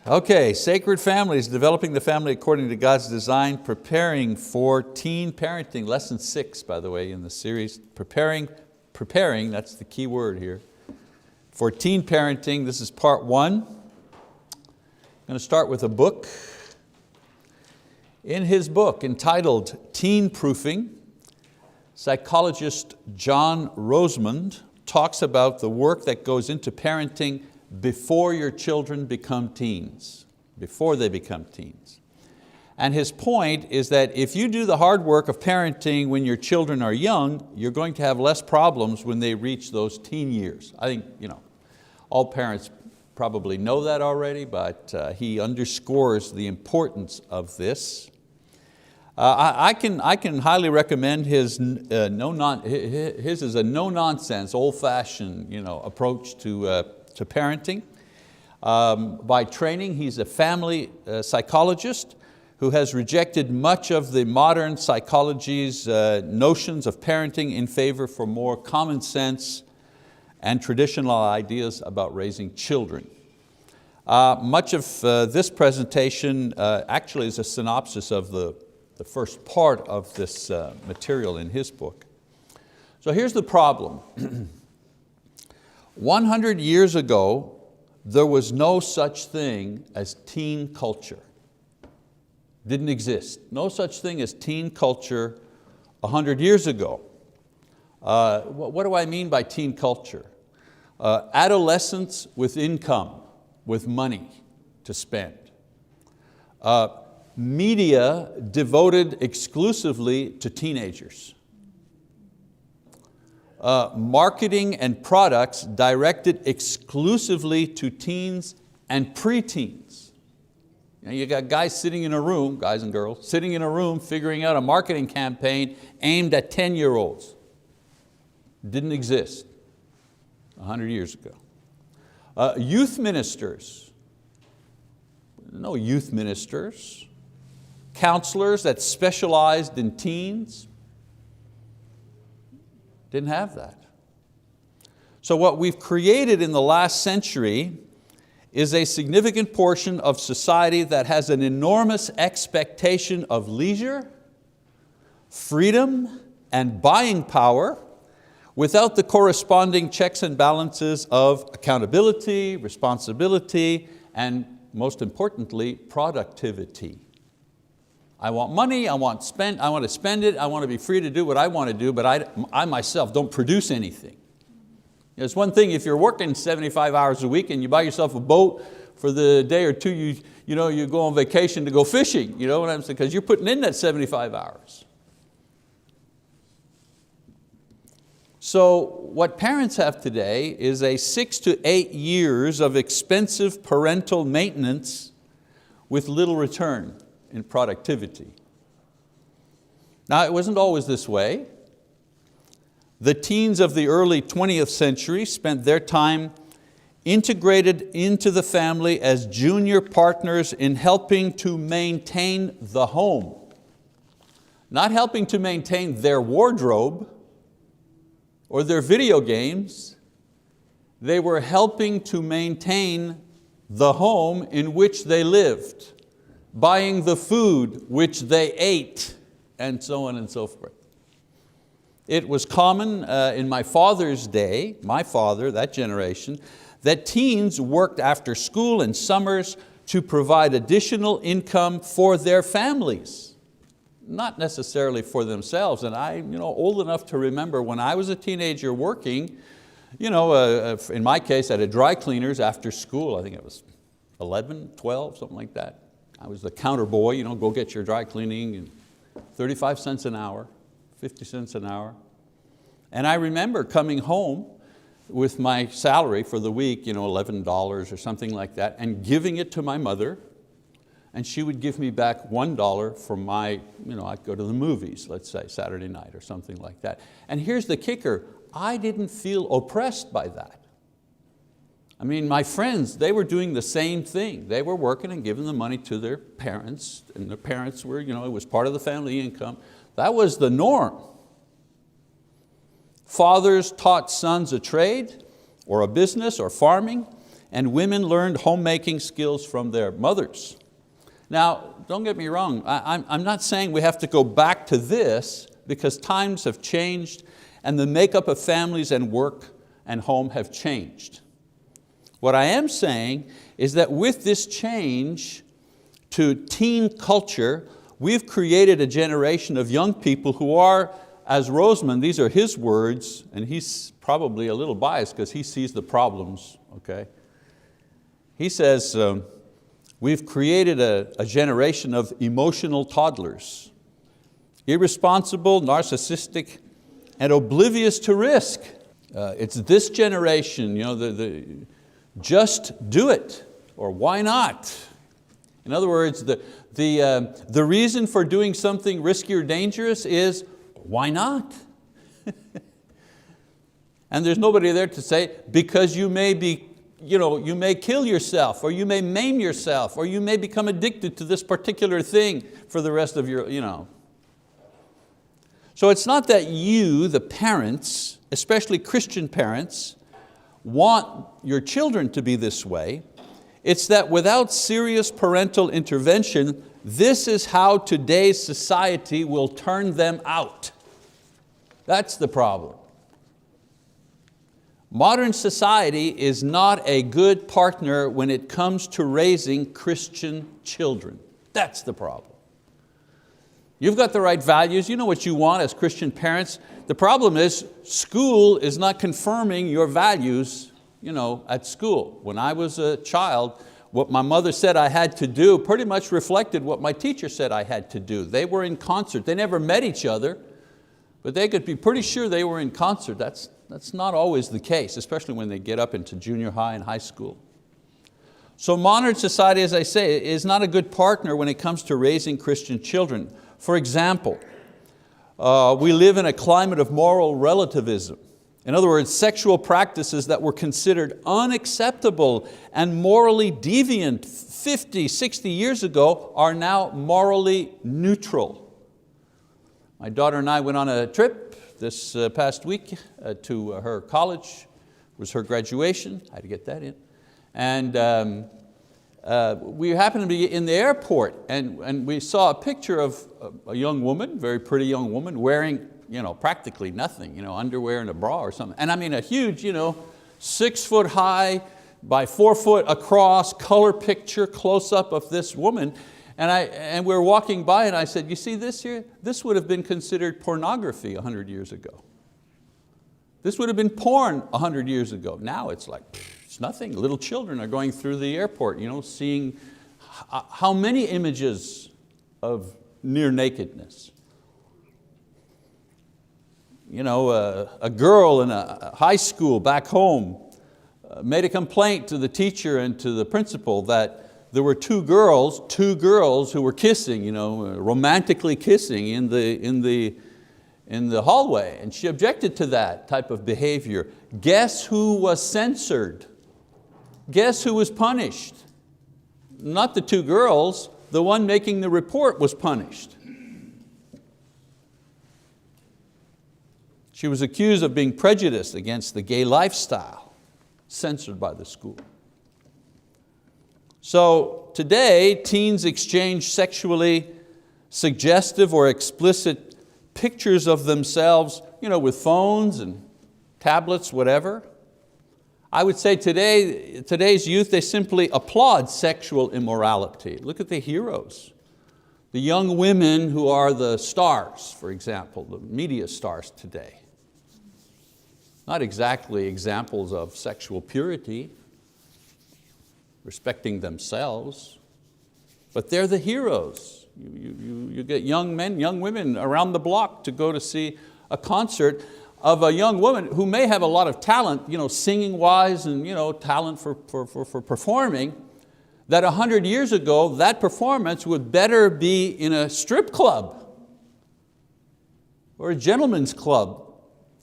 Okay, Sacred Families, developing the family according to God's design, preparing for teen parenting. Lesson 6, by the way, in the series. Preparing, that's the key word here. For teen parenting, this is part 1. I'm going to start with a book. In his book entitled Teen Proofing, psychologist John Rosemond talks about the work that goes into parenting before your children become teens, before they become teens. And his point is that if you do the hard work of parenting when your children are young, you're going to have less problems when they reach those teen years. I think all parents probably know that already, but he underscores the importance of this. I can highly recommend his. His is a no-nonsense, old-fashioned approach to parenting. By training, he's a family psychologist who has rejected much of the modern psychology's notions of parenting in favor for more common sense and traditional ideas about raising children. Much of this presentation actually is a synopsis of the first part of this material in his book. So here's the problem. 100 years ago, there was no such thing as teen culture. Didn't exist. No such thing as teen culture 100 years ago. What do I mean by teen culture? Adolescents with income, with money to spend. Media devoted exclusively to teenagers. Marketing and products directed exclusively to teens and preteens. You got guys sitting in a room, guys and girls, sitting in a room figuring out a marketing campaign aimed at 10-year-olds. Didn't exist 100 years ago. Youth ministers. No youth ministers. Counselors that specialized in teens. Didn't have that. So what we've created in the last century is a significant portion of society that has an enormous expectation of leisure, freedom, and buying power without the corresponding checks and balances of accountability, responsibility, and most importantly, productivity. I want money, I want to spend it, I want to be free to do what I want to do, but I myself don't produce anything. It's one thing if you're working 75 hours a week and you buy yourself a boat for the day or two you go on vacation to go fishing, you know what I'm saying? Because you're putting in that 75 hours. So what parents have today is a 6 to 8 years of expensive parental maintenance with little return in productivity. Now, it wasn't always this way. The teens of the early 20th century spent their time integrated into the family as junior partners in helping to maintain the home. Not helping to maintain their wardrobe or their video games. They were helping to maintain the home in which they lived, buying the food which they ate, and so on and so forth. It was common in my father's day, my father, that generation, that teens worked after school and summers to provide additional income for their families, not necessarily for themselves. And I'm old enough to remember when I was a teenager working, in my case at a dry cleaners after school, I think it was 11, 12, something like that. I was the counter boy, go get your dry cleaning, and 35 cents an hour, 50 cents an hour. And I remember coming home with my salary for the week, $11 or something like that, and giving it to my mother, and she would give me back $1 for my, I'd go to the movies, let's say Saturday night or something like that. And here's the kicker, I didn't feel oppressed by that. I mean, my friends, they were doing the same thing. They were working and giving the money to their parents, and their parents were, it was part of the family income. That was the norm. Fathers taught sons a trade or a business or farming, and women learned homemaking skills from their mothers. Now, don't get me wrong, I'm not saying we have to go back to this, because times have changed and the makeup of families and work and home have changed. What I am saying is that with this change to teen culture, we've created a generation of young people who are, as Roseman, these are his words, and he's probably a little biased because he sees the problems, okay? He says, we've created a generation of emotional toddlers, irresponsible, narcissistic, and oblivious to risk. It's this generation, just do it, or why not? In other words, the reason for doing something risky or dangerous is, why not? And there's nobody there to say, because you may kill yourself, or you may maim yourself, or you may become addicted to this particular thing for the rest of your, So it's not that you, the parents, especially Christian parents, want your children to be this way. It's that without serious parental intervention, this is how today's society will turn them out. That's the problem. Modern society is not a good partner when it comes to raising Christian children. That's the problem. You've got the right values, you know what you want as Christian parents. The problem is school is not confirming your values at school. When I was a child, what my mother said I had to do pretty much reflected what my teacher said I had to do. They were in concert. They never met each other, but they could be pretty sure they were in concert. That's not always the case, especially when they get up into junior high and high school. So modern society, as I say, is not a good partner when it comes to raising Christian children. For example, we live in a climate of moral relativism. In other words, sexual practices that were considered unacceptable and morally deviant 50, 60 years ago are now morally neutral. My daughter and I went on a trip this past week to her college. It was her graduation, I had to get that in. And we happened to be in the airport, and we saw a picture of a young woman, very pretty young woman, wearing practically nothing, underwear and a bra or something. And I mean a huge 6 foot high by 4 foot across color picture close up of this woman. And we were walking by and I said, you see this here? This would have been considered pornography 100 years ago. This would have been porn 100 years ago. Now it's like, it's nothing. Little children are going through the airport, seeing how many images of near nakedness. A girl in a high school back home made a complaint to the teacher and to the principal that there were two girls who were kissing, romantically kissing in the hallway, and she objected to that type of behavior. Guess who was censored? Guess who was punished? Not the two girls, the one making the report was punished. She was accused of being prejudiced against the gay lifestyle, censored by the school. So today, teens exchange sexually suggestive or explicit pictures of themselves with phones and tablets, whatever. I would say today's youth, they simply applaud sexual immorality. Look at the heroes. The young women who are the stars, for example, the media stars today. Not exactly examples of sexual purity, respecting themselves, but they're the heroes. You get young men, young women around the block to go to see a concert of a young woman who may have a lot of talent, singing wise and talent for performing, that 100 years ago, that performance would better be in a strip club or a gentleman's club,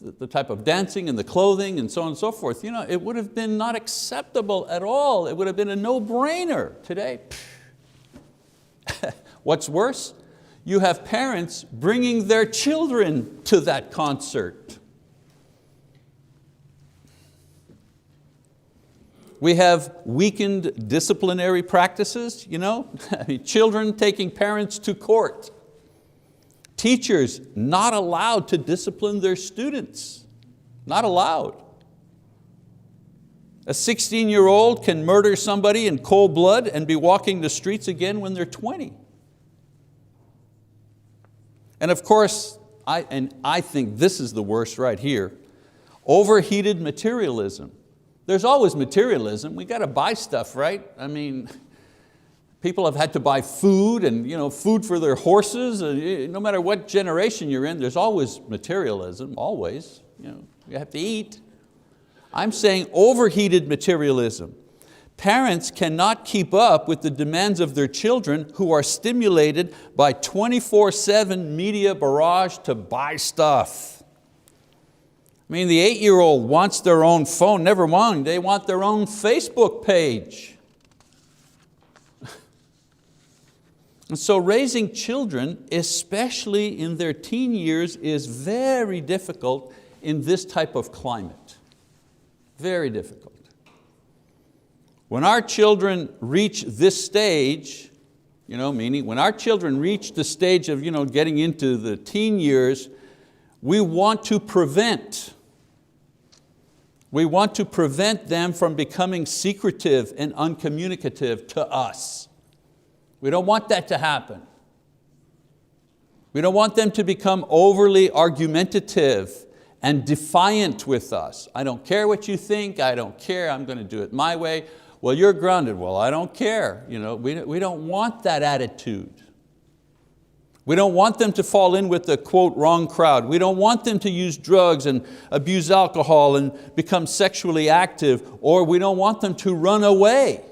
the type of dancing and the clothing and so on and so forth. It would have been not acceptable at all. It would have been a no-brainer. Today, what's worse? You have parents bringing their children to that concert. We have weakened disciplinary practices, children taking parents to court. Teachers not allowed to discipline their students, not allowed. A 16-year-old can murder somebody in cold blood and be walking the streets again when they're 20. And of course, I think this is the worst right here, overheated materialism. There's always materialism. We got to buy stuff, right? I mean, people have had to buy food and food for their horses. No matter what generation you're in, there's always materialism, always. You have to eat. I'm saying overheated materialism. Parents cannot keep up with the demands of their children who are stimulated by 24/7 media barrage to buy stuff. I mean, the 8-year-old wants their own phone, never mind, they want their own Facebook page. And so raising children, especially in their teen years, is very difficult in this type of climate. Very difficult. When our children reach this stage, meaning when our children reach the stage of getting into the teen years, we want to prevent them from becoming secretive and uncommunicative to us. We don't want that to happen. We don't want them to become overly argumentative and defiant with us. I don't care what you think, I don't care, I'm going to do it my way. Well, you're grounded, well, I don't care. We don't want that attitude. We don't want them to fall in with the quote wrong crowd. We don't want them to use drugs and abuse alcohol and become sexually active, or we don't want them to run away.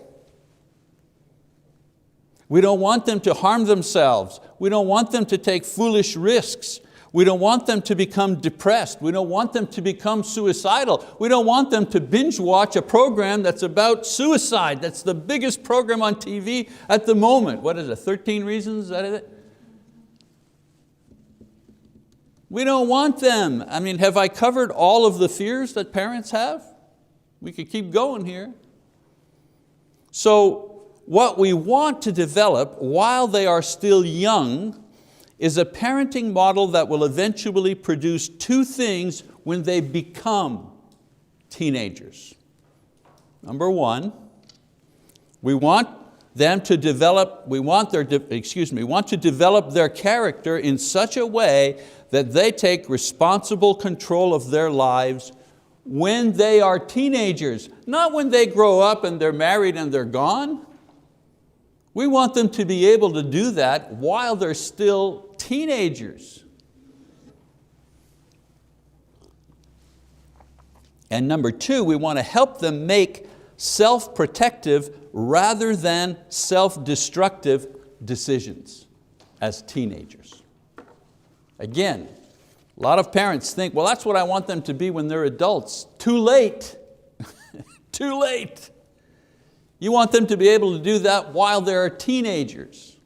We don't want them to harm themselves. We don't want them to take foolish risks. We don't want them to become depressed. We don't want them to become suicidal. We don't want them to binge watch a program that's about suicide. That's the biggest program on TV at the moment. What is it, 13 Reasons? Is that it? We don't want them. I mean, have I covered all of the fears that parents have? We could keep going here. So what we want to develop while they are still young is a parenting model that will eventually produce two things when they become teenagers. Number one, we want to develop their character in such a way that they take responsible control of their lives when they are teenagers, not when they grow up and they're married and they're gone. We want them to be able to do that while they're still teenagers. And number two, we want to help them make self-protective rather than self-destructive decisions as teenagers. Again, a lot of parents think, well, that's what I want them to be when they're adults. Too late. Too late. You want them to be able to do that while they're teenagers.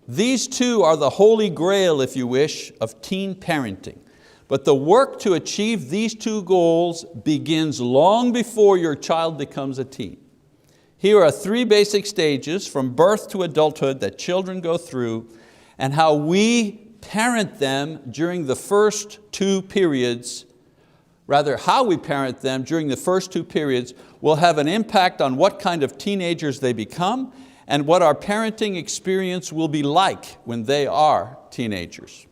These two are the holy grail, if you wish, of teen parenting. But the work to achieve these two goals begins long before your child becomes a teen. Here are three basic stages from birth to adulthood that children go through, and how we parent them during the first two periods, how we parent them during the first two periods will have an impact on what kind of teenagers they become and what our parenting experience will be like when they are teenagers.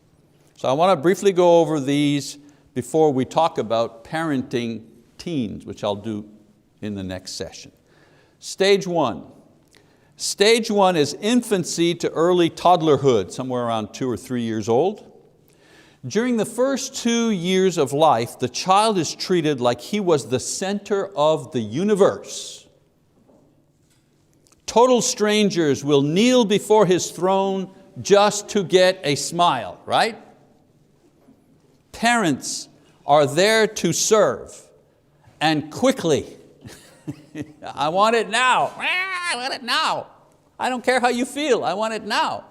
So I want to briefly go over these before we talk about parenting teens, which I'll do in the next session. Stage one. Stage one is infancy to early toddlerhood, somewhere around 2 or 3 years old. During the first 2 years of life, the child is treated like he was the center of the universe. Total strangers will kneel before his throne just to get a smile, right? Parents are there to serve, and quickly. I want it now. I want it now. I don't care how you feel, I want it now.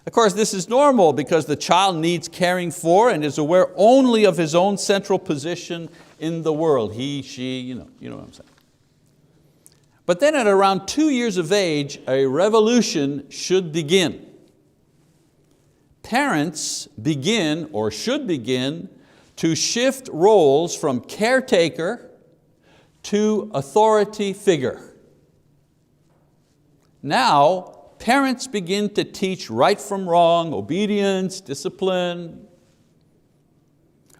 Of course, this is normal because the child needs caring for and is aware only of his own central position in the world. He, she, you know what I'm saying. But then at around 2 years of age, a revolution should begin. Parents begin, or should begin, to shift roles from caretaker to authority figure. Now, parents begin to teach right from wrong, obedience, discipline.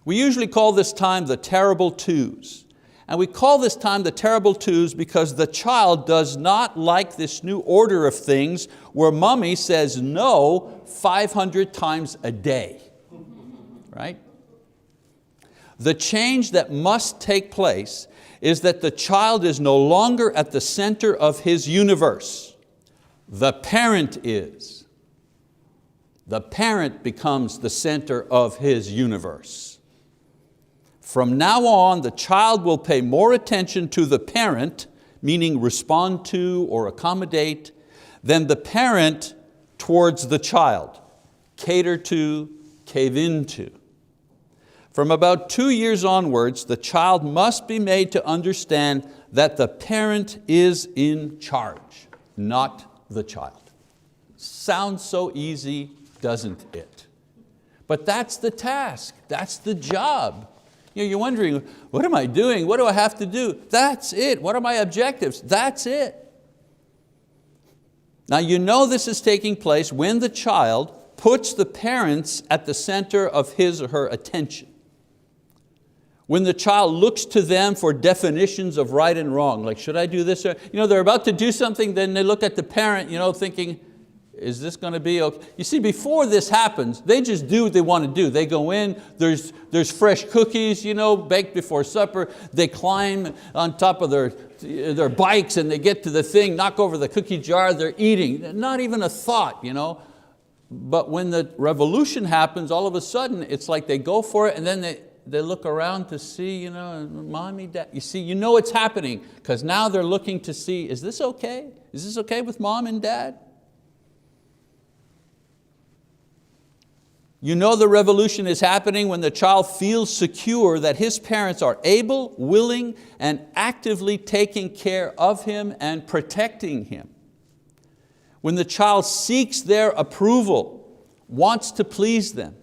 We usually call this time the terrible twos. And we call this time the terrible twos because the child does not like this new order of things where mommy says no 500 times a day, right? The change that must take place is that the child is no longer at the center of his universe. The parent is. The parent becomes the center of his universe. From now on, the child will pay more attention to the parent, meaning respond to or accommodate, than the parent towards the child, cater to, cave into. From about 2 years onwards, the child must be made to understand that the parent is in charge, not the child. Sounds so easy, doesn't it? But that's the task, that's the job. You're wondering, what am I doing? What do I have to do? That's it. What are my objectives? That's it. Now you know this is taking place when the child puts the parents at the center of his or her attention. When the child looks to them for definitions of right and wrong, like should I do this? They're about to do something, then they look at the parent thinking, is this going to be okay? You see, before this happens, they just do what they want to do. They go in, there's fresh cookies, baked before supper. They climb on top of their bikes and they get to the thing, knock over the cookie jar, they're eating. Not even a thought. But when the revolution happens, all of a sudden, it's like they go for it and then they look around to see, mommy, dad. You see, it's happening because now they're looking to see, is this okay? Is this okay with mom and dad? The revolution is happening when the child feels secure that his parents are able, willing, and actively taking care of him and protecting him. When the child seeks their approval, wants to please them.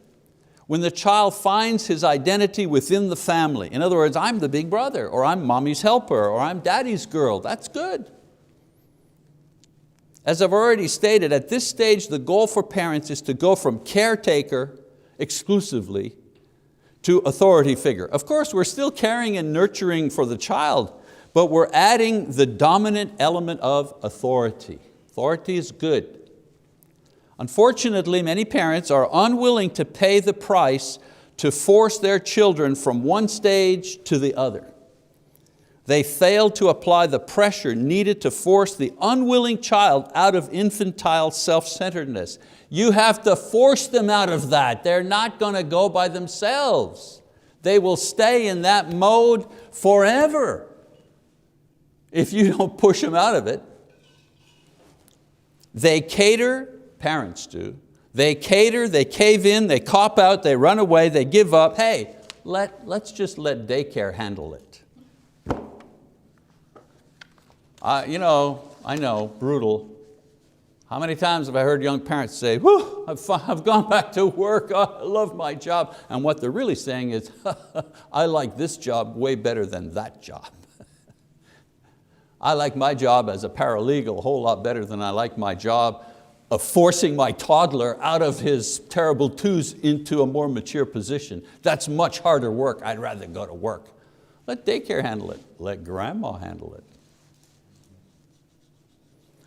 When the child finds his identity within the family. In other words, I'm the big brother, or I'm mommy's helper, or I'm daddy's girl. That's good. As I've already stated, at this stage, the goal for parents is to go from caretaker exclusively to authority figure. Of course, we're still caring and nurturing for the child, but we're adding the dominant element of authority. Authority is good. Unfortunately, many parents are unwilling to pay the price to force their children from one stage to the other. They fail to apply the pressure needed to force the unwilling child out of infantile self-centeredness. You have to force them out of that. They're not going to go by themselves. They will stay in that mode forever if you don't push them out of it. They cater, parents do. They cater, they cave in, they cop out, they run away, they give up. Hey, let's just let daycare handle it. I know, brutal. How many times have I heard young parents say, whew, I've gone back to work, I love my job. And what they're really saying is, I like this job way better than that job. I like my job as a paralegal a whole lot better than I like my job of forcing my toddler out of his terrible twos into a more mature position. That's much harder work. I'd rather go to work. Let daycare handle it. Let grandma handle it.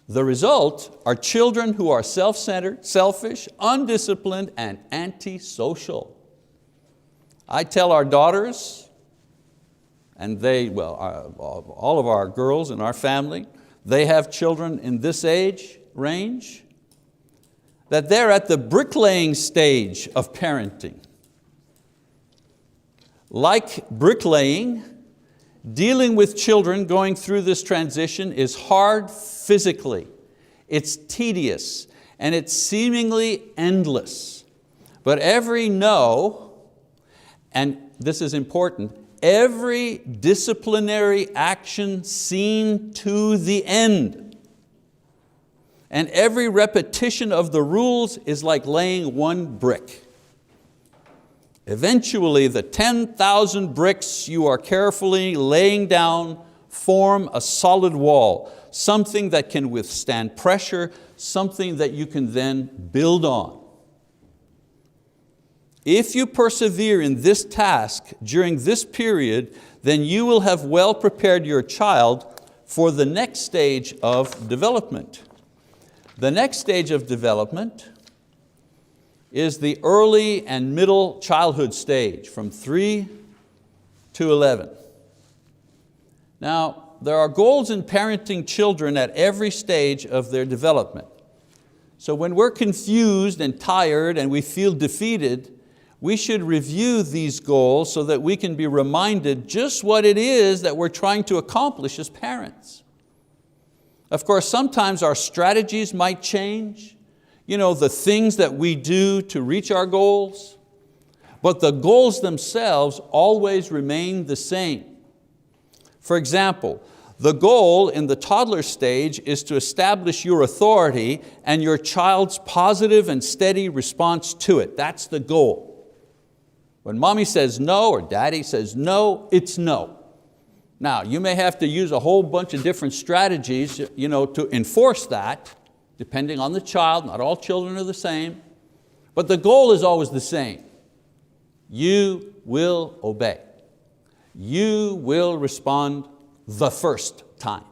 The result are children who are self-centered, selfish, undisciplined, and antisocial. I tell our daughters, and all of our girls in our family, they have children in this age range, that they're at the bricklaying stage of parenting. Like bricklaying, dealing with children going through this transition is hard physically, it's tedious, and it's seemingly endless. But every no, and this is important, every disciplinary action seen to the end. And every repetition of the rules is like laying one brick. Eventually, the 10,000 bricks you are carefully laying down form a solid wall, something that can withstand pressure, something that you can then build on. If you persevere in this task during this period, then you will have well prepared your child for the next stage of development. The next stage of development is the early and middle childhood stage, from 3 to 11. Now, there are goals in parenting children at every stage of their development. So when we're confused and tired and we feel defeated, we should review these goals so that we can be reminded just what it is that we're trying to accomplish as parents. Of course, sometimes our strategies might change, the things that we do to reach our goals, but the goals themselves always remain the same. For example, the goal in the toddler stage is to establish your authority and your child's positive and steady response to it. That's the goal. When mommy says no or daddy says no, it's no. Now, you may have to use a whole bunch of different strategies to enforce that, depending on the child. Not all children are the same, but the goal is always the same. You will obey. You will respond the first time.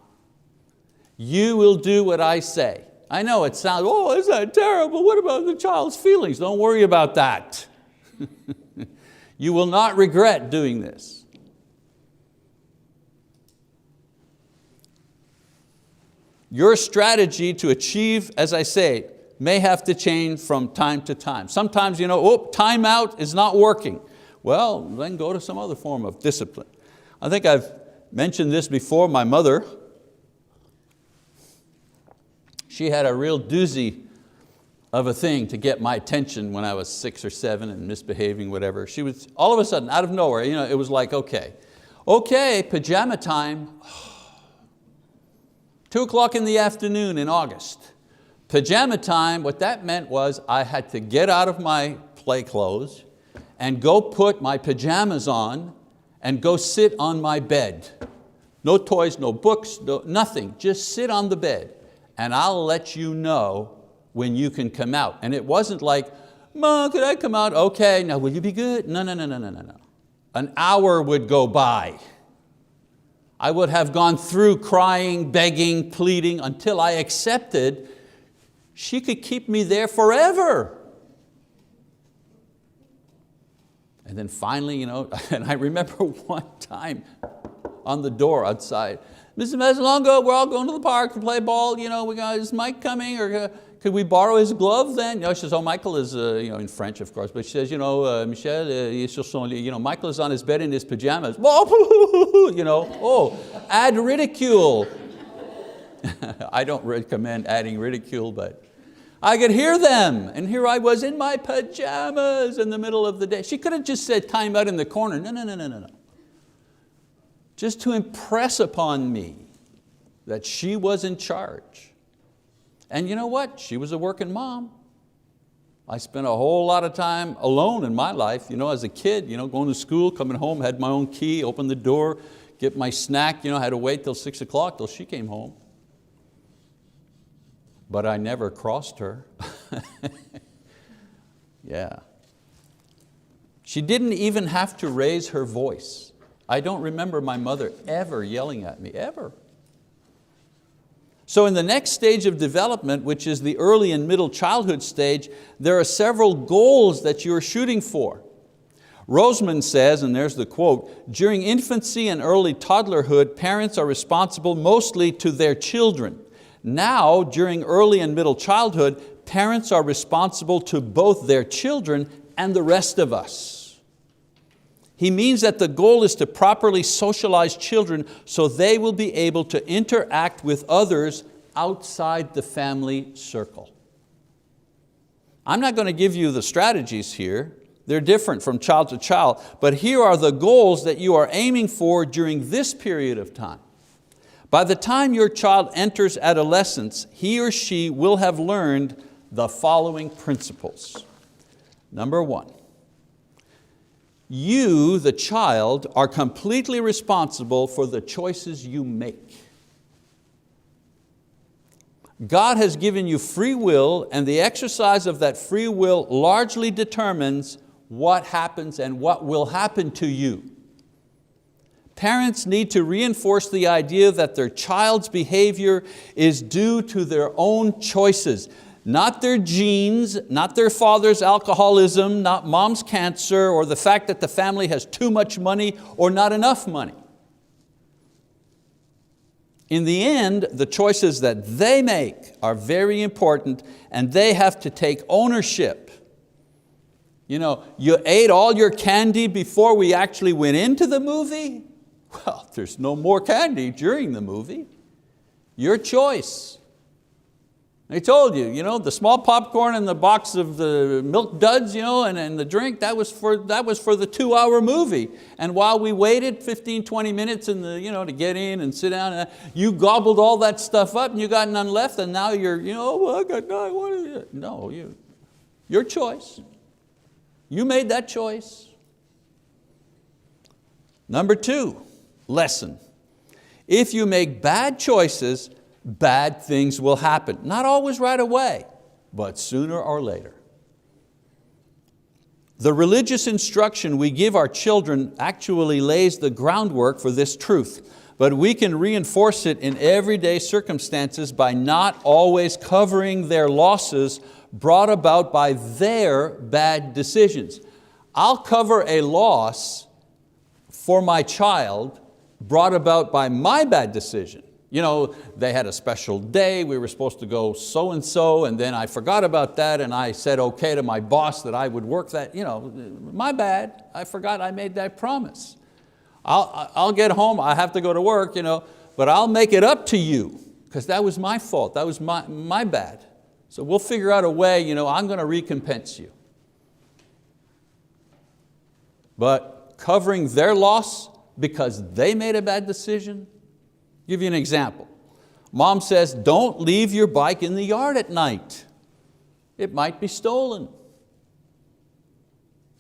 You will do what I say. I know it sounds, oh, isn't that terrible? What about the child's feelings? Don't worry about that. You will not regret doing this. Your strategy to achieve, as I say, may have to change from time to time. Sometimes, time out is not working. Well, then go to some other form of discipline. I think I've mentioned this before. My mother, she had a real doozy of a thing to get my attention when I was 6 or 7 and misbehaving, whatever. She was, all of a sudden, out of nowhere, it was like, okay, pajama time. 2 o'clock in the afternoon in August. Pajama time, what that meant was I had to get out of my play clothes and go put my pajamas on and go sit on my bed. No toys, no books, nothing, just sit on the bed and I'll let you know when you can come out. And it wasn't like, Mom, could I come out? Okay, now will you be good? No. An hour would go by. I would have gone through crying, begging, pleading until I accepted she could keep me there forever. And then finally, and I remember one time on the door outside, Mr. Mazzalongo, we're all going to the park to play ball. We got, is Mike coming? Or could we borrow his glove then? She says, oh, Michael is, in French, of course, but she says, Michel, Michael is on his bed in his pajamas. Add ridicule. I don't recommend adding ridicule, but I could hear them. And here I was in my pajamas in the middle of the day. She could have just said time out in the corner. No. Just to impress upon me that she was in charge. And you know what? She was a working mom. I spent a whole lot of time alone in my life, as a kid, going to school, coming home, had my own key, opened the door, get my snack, had to wait till 6 o'clock till she came home. But I never crossed her. Yeah. She didn't even have to raise her voice. I don't remember my mother ever yelling at me, ever. So in the next stage of development, which is the early and middle childhood stage, there are several goals that you're shooting for. Roseman says, and there's the quote, during infancy and early toddlerhood, parents are responsible mostly to their children. Now, during early and middle childhood, parents are responsible to both their children and the rest of us. He means that the goal is to properly socialize children so they will be able to interact with others outside the family circle. I'm not going to give you the strategies here. They're different from child to child, but here are the goals that you are aiming for during this period of time. By the time your child enters adolescence, he or she will have learned the following principles. Number one, you, the child, are completely responsible for the choices you make. God has given you free will, and the exercise of that free will largely determines what happens and what will happen to you. Parents need to reinforce the idea that their child's behavior is due to their own choices, not their genes, not their father's alcoholism, not mom's cancer, or the fact that the family has too much money or not enough money. In the end, the choices that they make are very important, and they have to take ownership. You ate all your candy before we actually went into the movie? Well, there's no more candy during the movie. Your choice. I told you, the small popcorn and the box of the Milk Duds, and the drink, that was for the 2-hour movie. And while we waited 15, 20 minutes to get in and sit down, you gobbled all that stuff up and you got none left, and now you're, I got none. No, your choice. You made that choice. Number 2, lesson. If you make bad choices, bad things will happen. Not always right away, but sooner or later. The religious instruction we give our children actually lays the groundwork for this truth, but we can reinforce it in everyday circumstances by not always covering their losses brought about by their bad decisions. I'll cover a loss for my child brought about by my bad decision. They had a special day, we were supposed to go so-and-so, and then I forgot about that, and I said okay to my boss that I would work that, my bad, I forgot I made that promise. I'll get home, I have to go to work, but I'll make it up to you, because that was my fault, that was my bad. So we'll figure out a way, I'm going to recompense you. But covering their loss because they made a bad decision. I'll give you an example. Mom says, don't leave your bike in the yard at night. It might be stolen.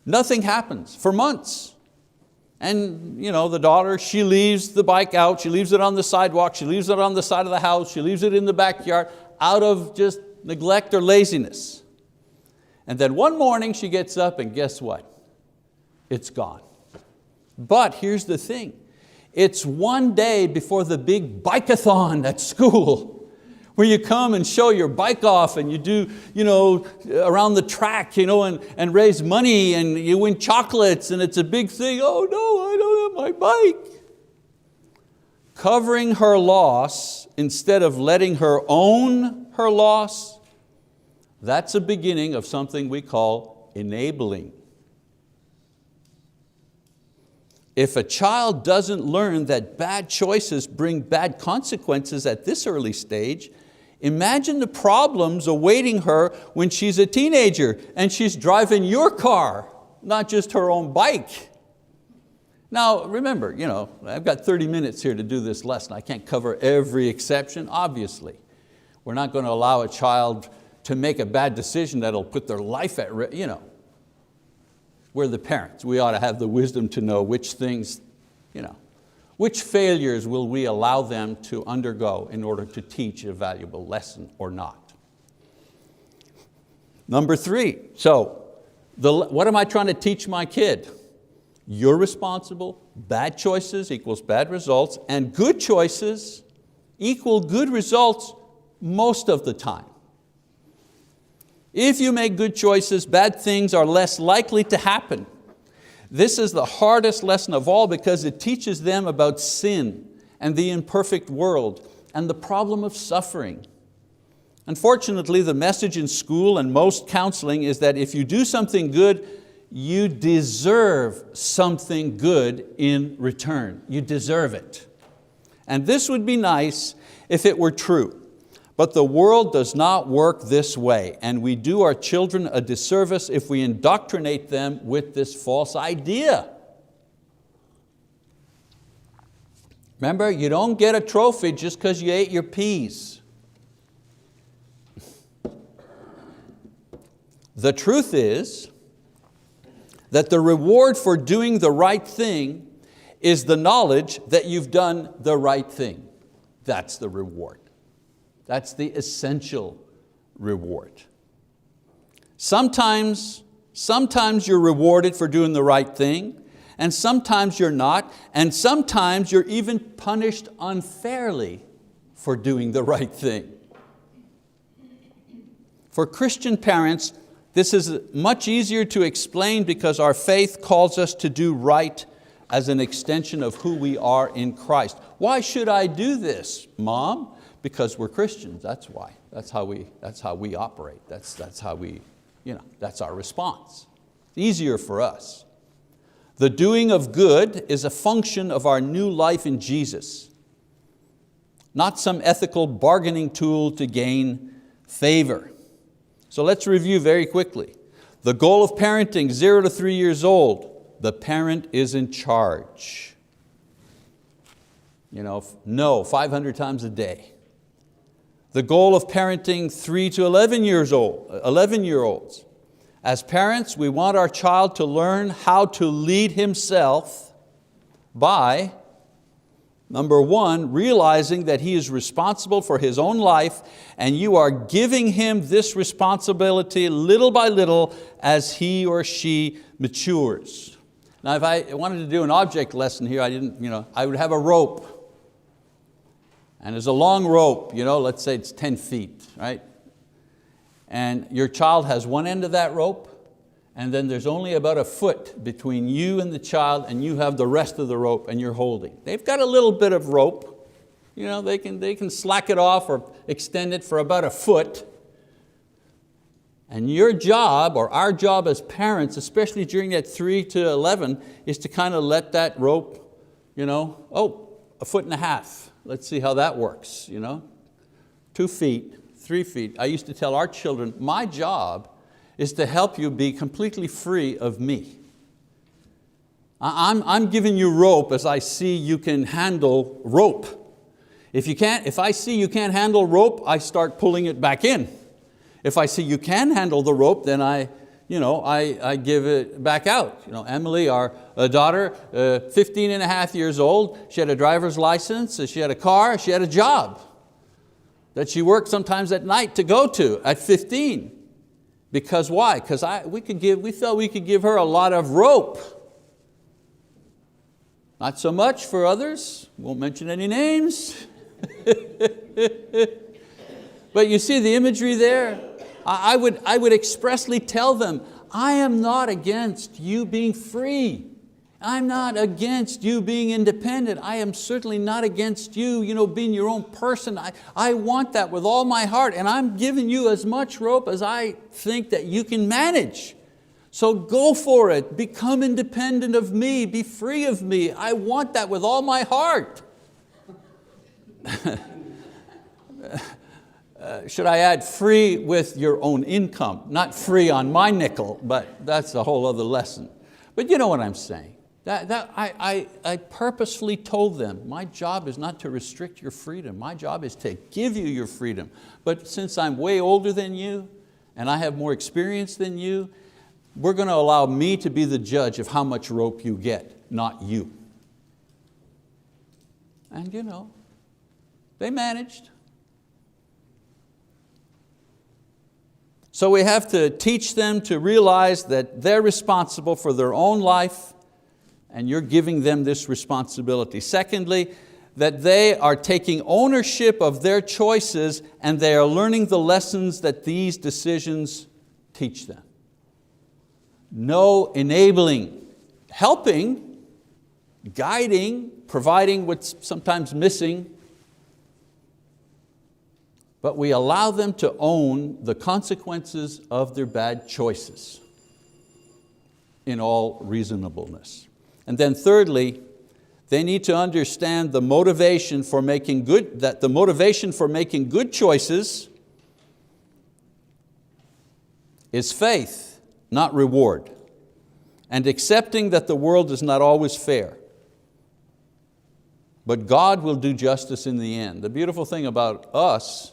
Nothing happens for months. And the daughter, she leaves the bike out, she leaves it on the sidewalk, she leaves it on the side of the house, she leaves it in the backyard out of just neglect or laziness. And then one morning she gets up and guess what? It's gone. But here's the thing, it's one day before the big bike-a-thon at school, where you come and show your bike off and you do around the track and raise money and you win chocolates and it's a big thing. Oh no, I don't have my bike. Covering her loss instead of letting her own her loss, that's a beginning of something we call enabling. If a child doesn't learn that bad choices bring bad consequences at this early stage, imagine the problems awaiting her when she's a teenager and she's driving your car, not just her own bike. Now remember, I've got 30 minutes here to do this lesson. I can't cover every exception, obviously. We're not going to allow a child to make a bad decision that'll put their life at risk. We're the parents. We ought to have the wisdom to know which things, which failures will we allow them to undergo in order to teach a valuable lesson or not. Number 3, what am I trying to teach my kid? You're responsible, bad choices equals bad results, and good choices equal good results most of the time. If you make good choices, bad things are less likely to happen. This is the hardest lesson of all because it teaches them about sin and the imperfect world and the problem of suffering. Unfortunately, the message in school and most counseling is that if you do something good, you deserve something good in return. You deserve it. And this would be nice if it were true. But the world does not work this way, and we do our children a disservice if we indoctrinate them with this false idea. Remember, you don't get a trophy just because you ate your peas. The truth is that the reward for doing the right thing is the knowledge that you've done the right thing. That's the reward. That's the essential reward. Sometimes you're rewarded for doing the right thing, and sometimes you're not, and sometimes you're even punished unfairly for doing the right thing. For Christian parents, this is much easier to explain because our faith calls us to do right as an extension of who we are in Christ. Why should I do this, Mom? Because we're Christians, that's why. That's how we operate. That's our response. It's easier for us. The doing of good is a function of our new life in Jesus, not some ethical bargaining tool to gain favor. So let's review very quickly. The goal of parenting, 0 to 3 years old, the parent is in charge. No, 500 times a day. The goal of parenting 3 to 11-year-olds. As parents, we want our child to learn how to lead himself by, number 1, realizing that he is responsible for his own life, and you are giving him this responsibility little by little as he or she matures. Now if I wanted to do an object lesson here, I would have a rope. And there's a long rope, let's say it's 10 feet, right? And your child has one end of that rope, and then there's only about a foot between you and the child, and you have the rest of the rope and you're holding. They've got a little bit of rope. They can slack it off or extend it for about a foot. And your job, or our job as parents, especially during that 3 to 11, is to kind of let that rope, a foot and a half. Let's see how that works. 2 feet, 3 feet. I used to tell our children, my job is to help you be completely free of me. I'm giving you rope as I see you can handle rope. If I see you can't handle rope, I start pulling it back in. If I see you can handle the rope, then I give it back out. Emily, our daughter, 15 and a half years old, she had a driver's license, she had a car, she had a job that she worked sometimes at night to go to at 15. Because why? Because we felt we could give her a lot of rope. Not so much for others, won't mention any names. But you see the imagery there? I would expressly tell them, I am not against you being free. I'm not against you being independent. I am certainly not against you, being your own person. I want that with all my heart, and I'm giving you as much rope as I think that you can manage. So go for it, become independent of me, be free of me. I want that with all my heart. Should I add free with your own income? Not free on my nickel, but that's a whole other lesson. But you know what I'm saying. I purposefully told them, my job is not to restrict your freedom. My job is to give you your freedom. But since I'm way older than you, and I have more experience than you, we're going to allow me to be the judge of how much rope you get, not you. And they managed. So we have to teach them to realize that they're responsible for their own life, and you're giving them this responsibility. Secondly, that they are taking ownership of their choices and they are learning the lessons that these decisions teach them. No enabling, helping, guiding, providing what's sometimes missing, but we allow them to own the consequences of their bad choices in all reasonableness. And then thirdly, They need to understand the motivation for making good, that the motivation for making good choices is faith, not reward, and accepting that the world is not always fair. But God will do justice in the end. The beautiful thing about us,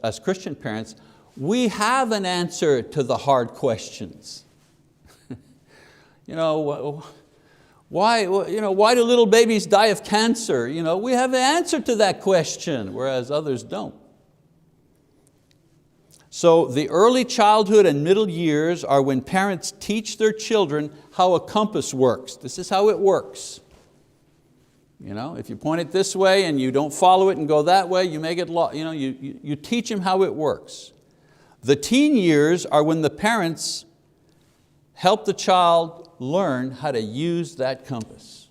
as Christian parents, we have an answer to the hard questions. Why do little babies die of cancer? We have an answer to that question, whereas others don't. So the early childhood and middle years are when parents teach their children how a compass works. This is how it works. If you point it this way and you don't follow it and go that way, you may get lost. You teach them how it works. The teen years are when the parents help the child learn how to use that compass.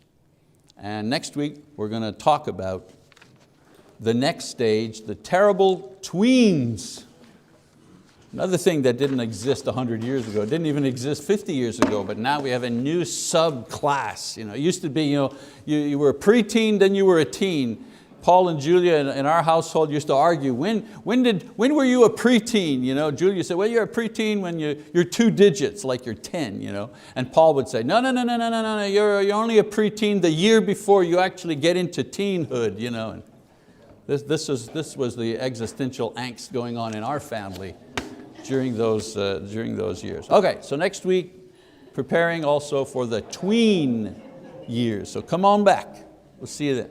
And next week we're going to talk about the next stage, the terrible tweens. Another thing that didn't exist 100 years ago, didn't even exist 50 years ago, but now we have a new subclass. It used to be, you were a preteen, then you were a teen. Paul and Julia in our household used to argue, when were you a preteen? Julia said, well, you're a preteen when you're 2 digits, like you're 10. And Paul would say, no, you're only a preteen the year before you actually get into teenhood. And this was the existential angst going on in our family during those years. Okay, so next week, preparing also for the tween years. So come on back. We'll see you then.